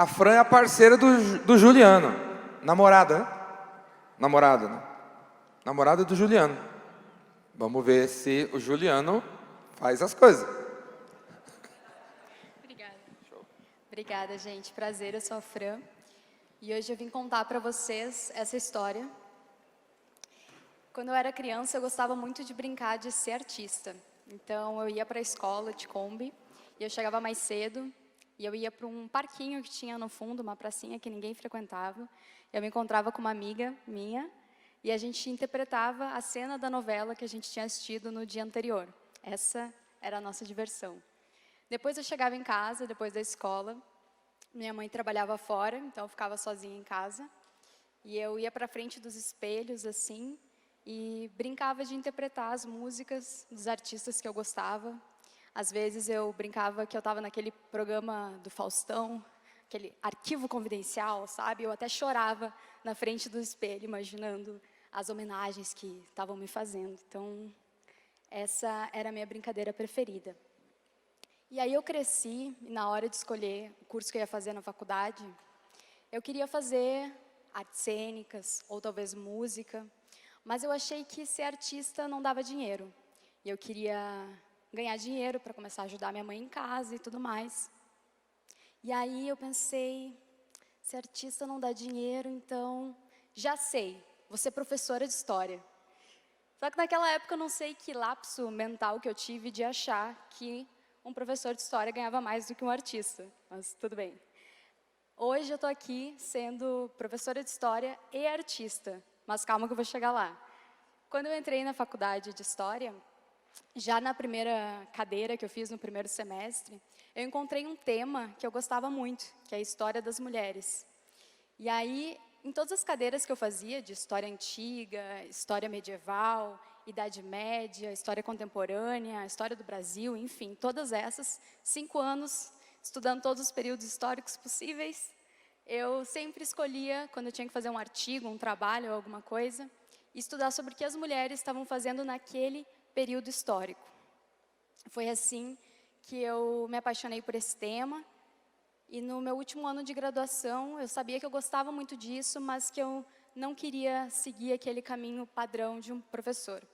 A Fran é a parceira do Juliano. Namorada, né? Namorada, né? Namorada do Juliano. Vamos ver se o Juliano faz as coisas. Obrigada. Obrigada, gente. Prazer, eu sou a Fran. E hoje eu vim contar para vocês essa história. Quando eu era criança, eu gostava muito de brincar de ser artista. Então, eu ia para a escola de Kombi, e eu chegava mais cedo, e eu ia para um parquinho que tinha no fundo, uma pracinha que ninguém frequentava. Eu me encontrava com uma amiga minha, e a gente interpretava a cena da novela que a gente tinha assistido no dia anterior. Essa era a nossa diversão. Depois eu chegava em casa, depois da escola. Minha mãe trabalhava fora, então eu ficava sozinha em casa. E eu ia para frente dos espelhos, assim, e brincava de interpretar as músicas dos artistas que eu gostava. Às vezes eu brincava que eu estava naquele programa do Faustão, aquele arquivo confidencial, sabe? Eu até chorava na frente do espelho, imaginando as homenagens que estavam me fazendo. Então, essa era a minha brincadeira preferida. E aí eu cresci, e na hora de escolher o curso que eu ia fazer na faculdade, eu queria fazer artes cênicas, ou talvez música, mas eu achei que ser artista não dava dinheiro. E eu queria ganhar dinheiro para começar a ajudar minha mãe em casa e tudo mais. E aí eu pensei, ser artista não dá dinheiro, então já sei, vou ser professora de história. Só que naquela época eu não sei que lapso mental que eu tive de achar que um professor de história ganhava mais do que um artista, mas tudo bem. Hoje eu estou aqui sendo professora de história e artista, mas calma que eu vou chegar lá. Quando eu entrei na faculdade de história, já na primeira cadeira que eu fiz no primeiro semestre, eu encontrei um tema que eu gostava muito, que é a história das mulheres. E aí, em todas as cadeiras que eu fazia, de história antiga, história medieval, Idade Média, história contemporânea, história do Brasil, enfim, todas essas, 5 anos estudando todos os períodos históricos possíveis, eu sempre escolhia, quando eu tinha que fazer um artigo, um trabalho ou alguma coisa, estudar sobre o que as mulheres estavam fazendo naquele período histórico. Foi assim que eu me apaixonei por esse tema. E no meu último ano de graduação, eu sabia que eu gostava muito disso, mas que eu não queria seguir aquele caminho padrão de um professor.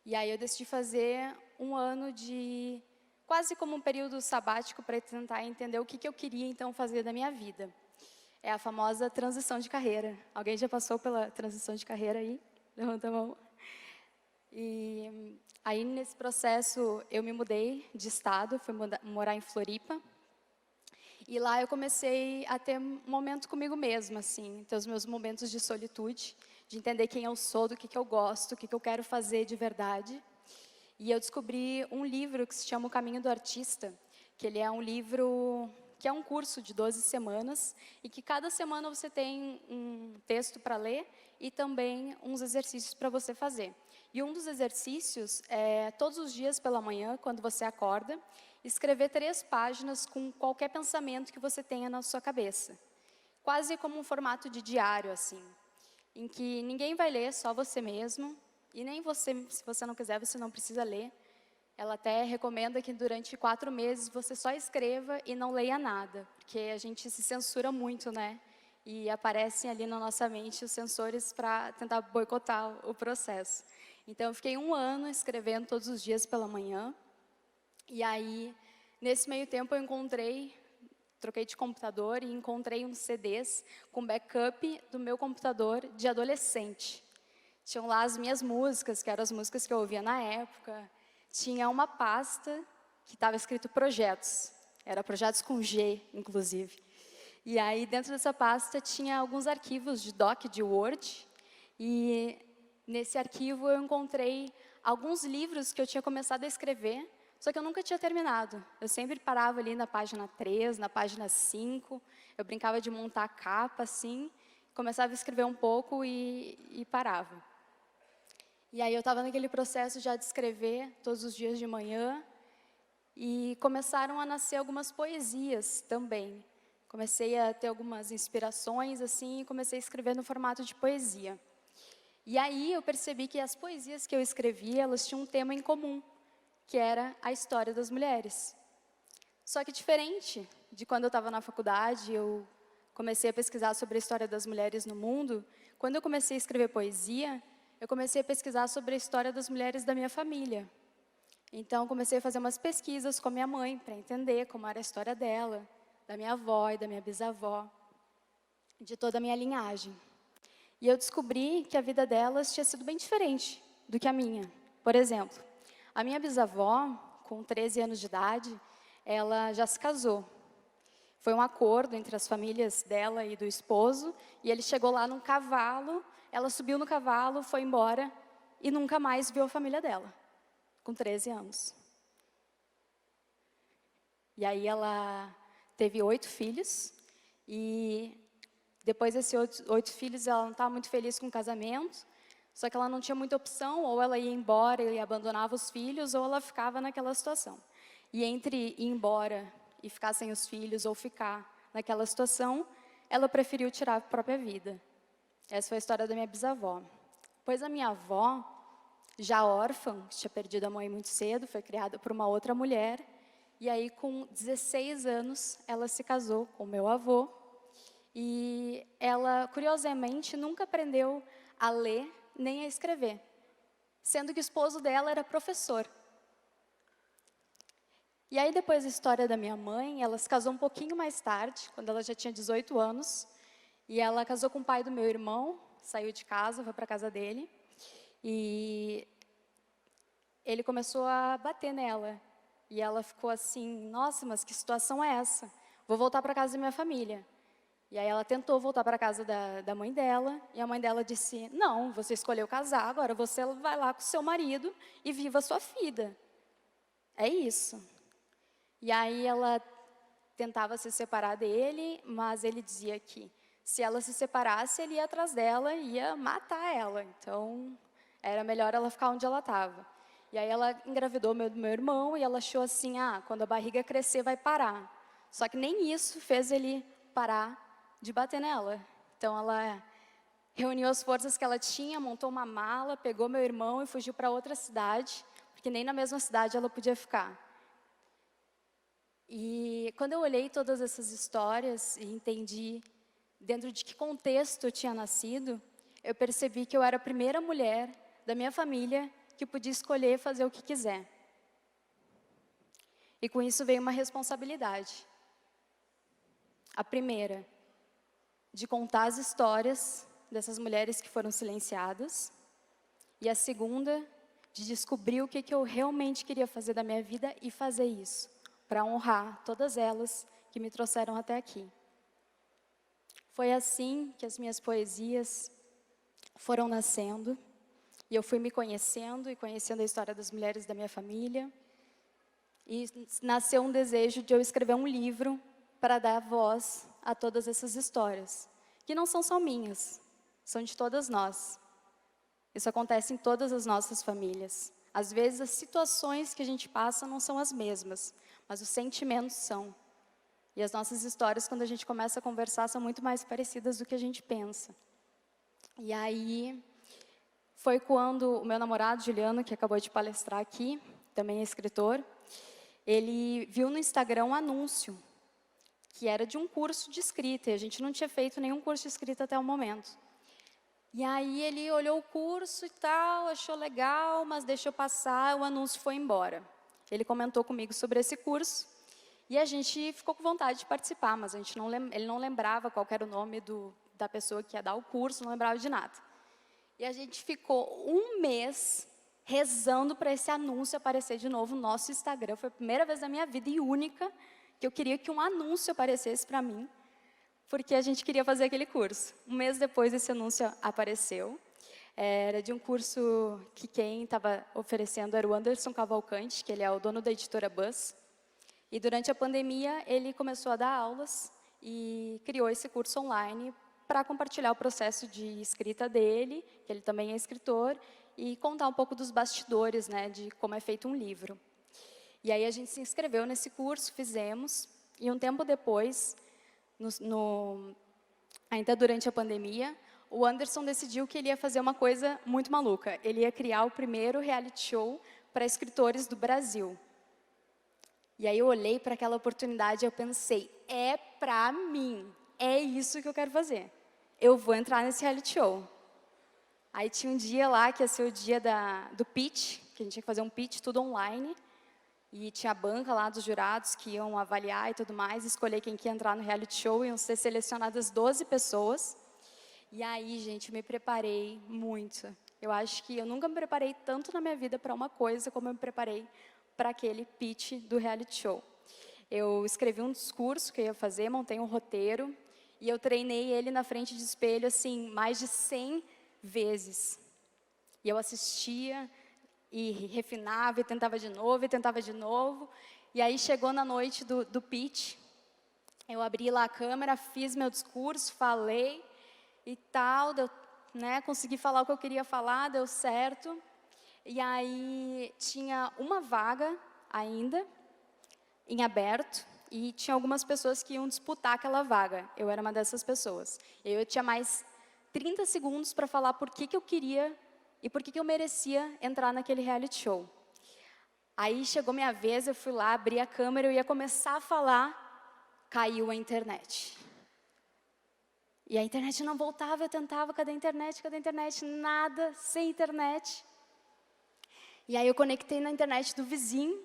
E aí eu decidi fazer um ano de quase como um período sabático para tentar entender o que eu queria então fazer da minha vida. É a famosa transição de carreira. Alguém já passou pela transição de carreira aí? Levanta a mão. E aí nesse processo eu me mudei de estado, fui morar em Floripa. E lá eu comecei a ter um momento comigo mesma, assim, ter os meus momentos de solitude, de entender quem eu sou, do que eu gosto, o que eu quero fazer de verdade. E eu descobri um livro que se chama O Caminho do Artista, que ele é um livro que é um curso de 12 semanas e que cada semana você tem um texto para ler e também uns exercícios para você fazer. E um dos exercícios é, todos os dias pela manhã, quando você acorda, escrever 3 páginas com qualquer pensamento que você tenha na sua cabeça. Quase como um formato de diário, assim, em que ninguém vai ler, só você mesmo, e nem você, se você não quiser, você não precisa ler. Ela até recomenda que durante 4 meses você só escreva e não leia nada, porque a gente se censura muito, né? E aparecem ali na nossa mente os sensores para tentar boicotar o processo. Então, eu fiquei 1 ano escrevendo todos os dias pela manhã. E aí, nesse meio tempo, eu troquei de computador e encontrei uns CDs com backup do meu computador de adolescente. Tinham lá as minhas músicas, que eram as músicas que eu ouvia na época. Tinha uma pasta que estava escrito projetos. Era projetos com G, inclusive. E aí, dentro dessa pasta, tinha alguns arquivos de doc, de Word. E nesse arquivo eu encontrei alguns livros que eu tinha começado a escrever, só que eu nunca tinha terminado. Eu sempre parava ali na página 3, na página 5. Eu brincava de montar a capa, assim. Começava a escrever um pouco e parava. E aí eu estava naquele processo já de escrever todos os dias de manhã. E começaram a nascer algumas poesias também. Comecei a ter algumas inspirações, assim, e comecei a escrever no formato de poesia. E aí eu percebi que as poesias que eu escrevia, elas tinham um tema em comum, que era a história das mulheres. Só que diferente de quando eu estava na faculdade, eu comecei a pesquisar sobre a história das mulheres no mundo. Quando eu comecei a escrever poesia, eu comecei a pesquisar sobre a história das mulheres da minha família. Então, comecei a fazer umas pesquisas com a minha mãe, para entender como era a história dela, da minha avó e da minha bisavó, de toda a minha linhagem. E eu descobri que a vida delas tinha sido bem diferente do que a minha. Por exemplo, a minha bisavó, com 13 anos de idade, ela já se casou. Foi um acordo entre as famílias dela e do esposo, e ele chegou lá num cavalo, ela subiu no cavalo, foi embora e nunca mais viu a família dela, com 13 anos. E aí ela teve 8 filhos, e depois desses 8 filhos ela não estava muito feliz com o casamento, só que ela não tinha muita opção, ou ela ia embora e abandonava os filhos, ou ela ficava naquela situação. E entre ir embora e ficar sem os filhos, ou ficar naquela situação, ela preferiu tirar a própria vida. Essa foi a história da minha bisavó. Pois a minha avó, já órfã, tinha perdido a mãe muito cedo, foi criada por uma outra mulher, e aí com 16 anos ela se casou com o meu avô, e ela, curiosamente, nunca aprendeu a ler nem a escrever, sendo que o esposo dela era professor. E aí, depois da história da minha mãe, ela se casou um pouquinho mais tarde, quando ela já tinha 18 anos, e ela casou com o pai do meu irmão, saiu de casa, foi para a casa dele, e ele começou a bater nela. E ela ficou assim, nossa, mas que situação é essa? Vou voltar para a casa da minha família. E aí ela tentou voltar para a casa da mãe dela, e a mãe dela disse, não, você escolheu casar, agora você vai lá com o seu marido e viva a sua vida. É isso. E aí ela tentava se separar dele, mas ele dizia que se ela se separasse, ele ia atrás dela e ia matar ela. Então, era melhor ela ficar onde ela estava. E aí ela engravidou do meu irmão e ela achou assim, quando a barriga crescer vai parar. Só que nem isso fez ele parar de bater nela. Então, ela reuniu as forças que ela tinha, montou uma mala, pegou meu irmão e fugiu para outra cidade, porque nem na mesma cidade ela podia ficar. E quando eu olhei todas essas histórias e entendi dentro de que contexto eu tinha nascido, eu percebi que eu era a primeira mulher da minha família que podia escolher fazer o que quiser. E com isso veio uma responsabilidade. A primeira, de contar as histórias dessas mulheres que foram silenciadas. E a segunda, de descobrir o que eu realmente queria fazer da minha vida e fazer isso, para honrar todas elas que me trouxeram até aqui. Foi assim que as minhas poesias foram nascendo, e eu fui me conhecendo e conhecendo a história das mulheres da minha família, e nasceu um desejo de eu escrever um livro para dar voz a todas essas histórias, que não são só minhas, são de todas nós. Isso acontece em todas as nossas famílias. Às vezes as situações que a gente passa não são as mesmas, mas os sentimentos são. E as nossas histórias, quando a gente começa a conversar, são muito mais parecidas do que a gente pensa. E aí, foi quando o meu namorado, Juliano, que acabou de palestrar aqui, também é escritor, ele viu no Instagram um anúncio, que era de um curso de escrita, e a gente não tinha feito nenhum curso de escrita até o momento. E aí ele olhou o curso e tal, achou legal, mas deixou passar, o anúncio foi embora. Ele comentou comigo sobre esse curso, e a gente ficou com vontade de participar, mas ele não lembrava qual era o nome da pessoa que ia dar o curso, não lembrava de nada. E a gente ficou um mês rezando para esse anúncio aparecer de novo no nosso Instagram. Foi a primeira vez na minha vida e única que eu queria que um anúncio aparecesse para mim, porque a gente queria fazer aquele curso. Um mês depois esse anúncio apareceu. Era de um curso que quem estava oferecendo era o Anderson Cavalcante, que ele é o dono da editora Buzz. E durante a pandemia ele começou a dar aulas e criou esse curso online para compartilhar o processo de escrita dele, que ele também é escritor, e contar um pouco dos bastidores, né, de como é feito um livro. E aí a gente se inscreveu nesse curso, fizemos, e um tempo depois, ainda durante a pandemia, o Anderson decidiu que ele ia fazer uma coisa muito maluca. Ele ia criar o primeiro reality show para escritores do Brasil. E aí eu olhei para aquela oportunidade e eu pensei, é pra mim, é isso que eu quero fazer. Eu vou entrar nesse reality show. Aí tinha um dia lá, que ia ser o dia do pitch, que a gente tinha que fazer um pitch tudo online. E tinha a banca lá dos jurados que iam avaliar e tudo mais, escolher quem que ia entrar no reality show, iam ser selecionadas 12 pessoas. E aí, gente, eu me preparei muito. Eu acho que eu nunca me preparei tanto na minha vida para uma coisa como eu me preparei para aquele pitch do reality show. Eu escrevi um discurso que eu ia fazer, montei um roteiro e eu treinei ele na frente de espelho, assim, mais de 100 vezes. E eu assistia e refinava e tentava de novo e tentava de novo. E aí chegou na noite do pitch, eu abri lá a câmera, fiz meu discurso, falei e tal, deu, né, consegui falar o que eu queria falar, deu certo. E aí tinha uma vaga ainda em aberto e tinha algumas pessoas que iam disputar aquela vaga. Eu era uma dessas pessoas. Eu tinha mais 30 segundos para falar por que eu queria e por que eu merecia entrar naquele reality show. Aí chegou minha vez, eu fui lá, abri a câmera, eu ia começar a falar, caiu a internet. E a internet não voltava, eu tentava, cadê a internet, nada, sem internet. E aí eu conectei na internet do vizinho,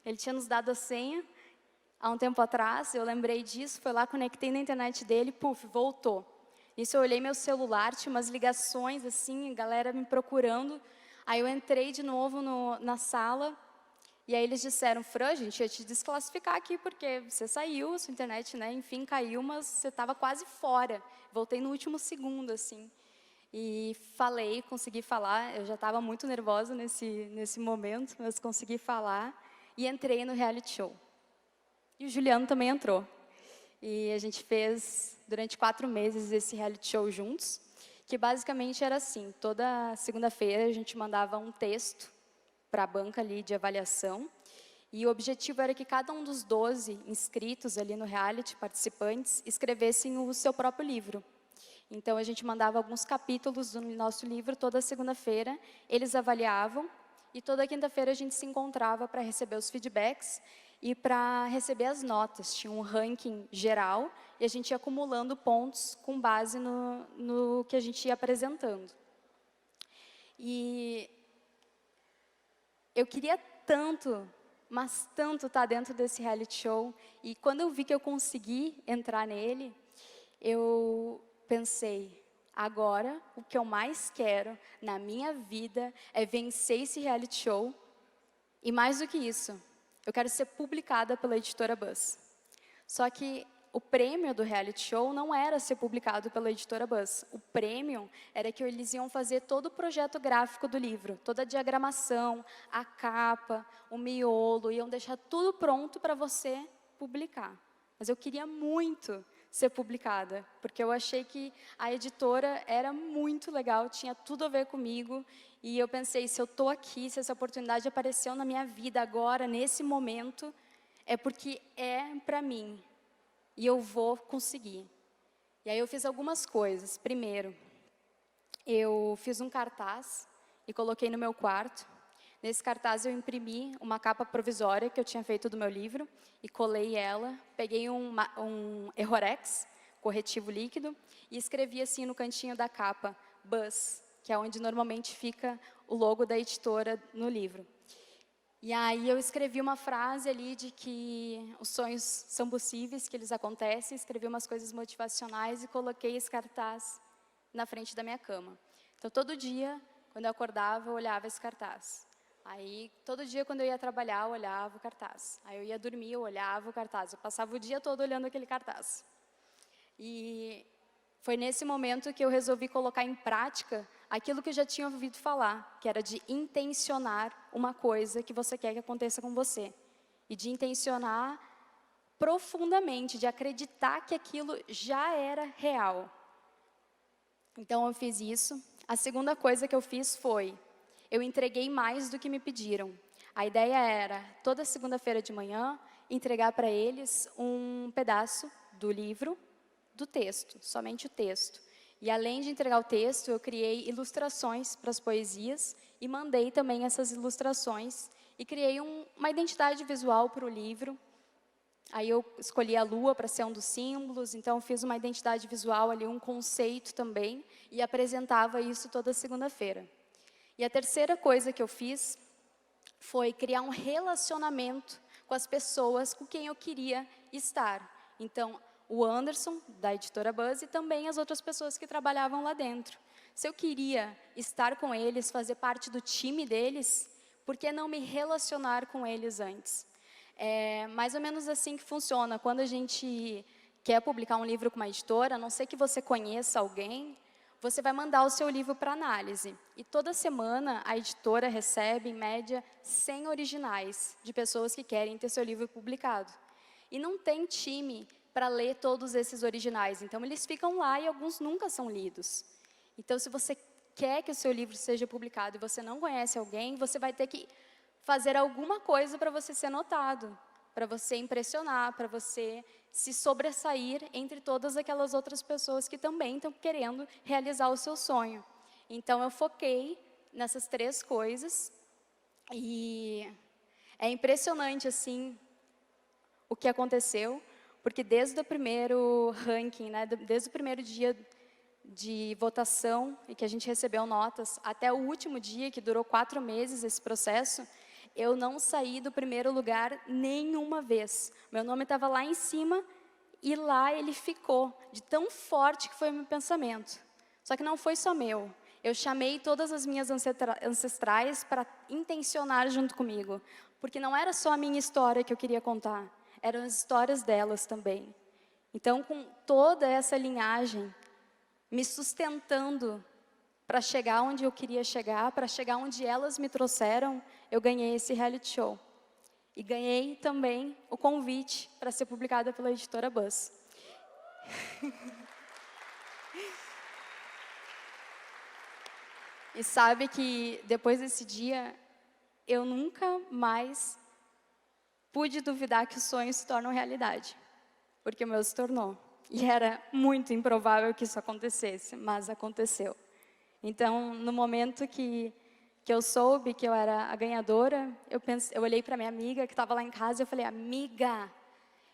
ele tinha nos dado a senha há um tempo atrás, eu lembrei disso, fui lá, conectei na internet dele, puf, voltou. Nisso eu olhei meu celular, tinha umas ligações assim, a galera me procurando. Aí eu entrei de novo na sala, e aí eles disseram, Fran, a gente ia te desclassificar aqui, porque você saiu, sua internet, né, enfim, caiu, mas você estava quase fora. Voltei no último segundo, assim. E falei, consegui falar, eu já estava muito nervosa nesse momento, mas consegui falar, e entrei no reality show. E o Juliano também entrou. E a gente fez, durante 4 meses, esse reality show juntos, que basicamente era assim, toda segunda-feira a gente mandava um texto para a banca ali de avaliação, e o objetivo era que cada um dos 12 inscritos ali no reality, participantes, escrevessem o seu próprio livro. Então a gente mandava alguns capítulos do nosso livro toda segunda-feira, eles avaliavam, e toda quinta-feira a gente se encontrava para receber os feedbacks, e para receber as notas. Tinha um ranking geral e a gente ia acumulando pontos com base no que a gente ia apresentando. E eu queria tanto, mas tanto estar dentro desse reality show. E quando eu vi que eu consegui entrar nele, eu pensei, agora o que eu mais quero na minha vida é vencer esse reality show. E mais do que isso, eu quero ser publicada pela editora Buzz. Só que o prêmio do reality show não era ser publicado pela editora Buzz. O prêmio era que eles iam fazer todo o projeto gráfico do livro, toda a diagramação, a capa, o miolo, iam deixar tudo pronto para você publicar. Mas eu queria muito ser publicada, porque eu achei que a editora era muito legal, tinha tudo a ver comigo, e eu pensei, se eu estou aqui, se essa oportunidade apareceu na minha vida agora, nesse momento, é porque é para mim, e eu vou conseguir. E aí eu fiz algumas coisas. Primeiro, eu fiz um cartaz e coloquei no meu quarto. Nesse cartaz eu imprimi uma capa provisória que eu tinha feito do meu livro e colei ela. Peguei um Errorex, corretivo líquido, e escrevi assim no cantinho da capa, Buzz, que é onde normalmente fica o logo da editora no livro. E aí eu escrevi uma frase ali de que os sonhos são possíveis, que eles acontecem, escrevi umas coisas motivacionais e coloquei esse cartaz na frente da minha cama. Então, todo dia, quando eu acordava, eu olhava esse cartaz. Aí, todo dia, quando eu ia trabalhar, eu olhava o cartaz. Aí, eu ia dormir, eu olhava o cartaz. Eu passava o dia todo olhando aquele cartaz. E foi nesse momento que eu resolvi colocar em prática aquilo que eu já tinha ouvido falar, que era de intencionar uma coisa que você quer que aconteça com você. E de intencionar profundamente, de acreditar que aquilo já era real. Então, eu fiz isso. A segunda coisa que eu fiz foi, eu entreguei mais do que me pediram. A ideia era, toda segunda-feira de manhã, entregar para eles um pedaço do livro, do texto, somente o texto. E além de entregar o texto, eu criei ilustrações para as poesias e mandei também essas ilustrações. e criei uma identidade visual para o livro. Aí eu escolhi a lua para ser um dos símbolos, então fiz uma identidade visual ali, um conceito também, e apresentava isso toda segunda-feira. E a terceira coisa que eu fiz foi criar um relacionamento com as pessoas com quem eu queria estar. Então, o Anderson, da editora Buzz, e também as outras pessoas que trabalhavam lá dentro. Se eu queria estar com eles, fazer parte do time deles, por que não me relacionar com eles antes? É mais ou menos assim que funciona. Quando a gente quer publicar um livro com uma editora, a não ser que você conheça alguém, você vai mandar o seu livro para análise. E toda semana a editora recebe, em média, 100 originais de pessoas que querem ter seu livro publicado. E não tem time para ler todos esses originais. Então, eles ficam lá e alguns nunca são lidos. Então, se você quer que o seu livro seja publicado e você não conhece alguém, você vai ter que fazer alguma coisa para você ser notado, para você impressionar, para você se sobressair entre todas aquelas outras pessoas que também estão querendo realizar o seu sonho. Então, eu foquei nessas 3 coisas e é impressionante, assim, o que aconteceu, porque desde o primeiro ranking, né, desde o primeiro dia de votação e que a gente recebeu notas, até o último dia, que durou 4 meses esse processo, eu não saí do primeiro lugar nenhuma vez. Meu nome estava lá em cima e lá ele ficou, de tão forte que foi o meu pensamento. Só que não foi só meu. Eu chamei todas as minhas ancestrais para intencionar junto comigo, porque não era só a minha história que eu queria contar, eram as histórias delas também. Então, com toda essa linhagem, me sustentando para chegar onde eu queria chegar, para chegar onde elas me trouxeram, eu ganhei esse reality show. E ganhei também o convite para ser publicada pela editora Buzz. E sabe que depois desse dia, eu nunca mais pude duvidar que os sonhos se tornam realidade. Porque o meu se tornou. E era muito improvável que isso acontecesse, mas aconteceu. Então, no momento que eu soube que eu era a ganhadora, eu olhei para minha amiga que estava lá em casa e eu falei, amiga,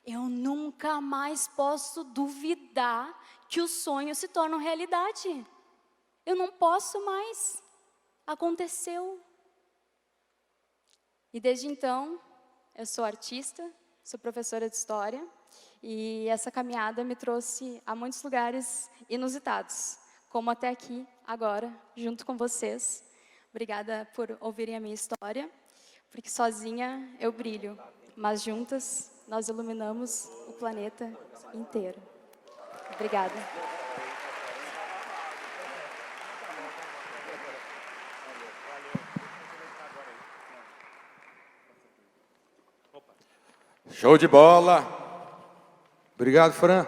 eu nunca mais posso duvidar que os sonhos se tornam realidade. Eu não posso mais. Aconteceu. E desde então, eu sou artista, sou professora de história, e essa caminhada me trouxe a muitos lugares inusitados, como até aqui, agora, junto com vocês. Obrigada por ouvirem a minha história, porque sozinha eu brilho, mas juntas nós iluminamos o planeta inteiro. Obrigada. Show de bola! Obrigado, Fran.